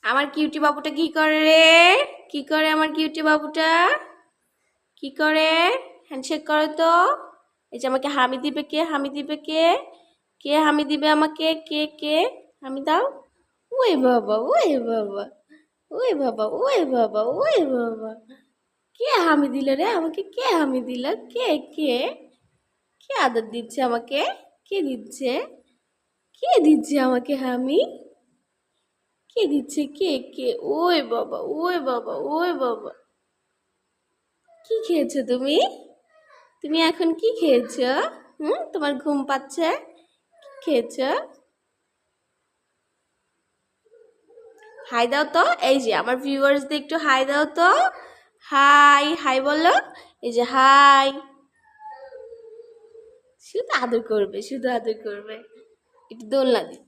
আমার কিউটি বাবুটা কি করে রে? কি করে আমার কিউটি বাবুটা? কি করে? হ্যান্ডশেক করে তো। এই যে আমাকে হামি দিবে কে? হামি দিবে কে? কে হামি দিবে আমাকে? কে কে? হামি দাও। ওই বাবা, ওই বাবা, ওই বাবা, ওই বাবা, ওই বাবা। কে হামি দিল রে আমাকে? কে হামি দিল? কে কে? কে আদর দিচ্ছে আমাকে? কে দিচ্ছে? কে দিচ্ছে আমাকে হামি? কে দিচ্ছে? কে কে? ওই বাবা, ওই বাবা, ওই বাবা। কি খেয়েছো তুমি? তুমি এখন কি খেয়েছো? তোমার ঘুম পাচ্ছে? কি খেয়েছো? হাই দাও তো। এই যে আমার ভিউয়ার্সদের একটু হাই দাও তো। হাই হাই বলো। এই যে হাই। শুধু আদর করবে, শুধু আদর করবে। একটু দোলনা দিই।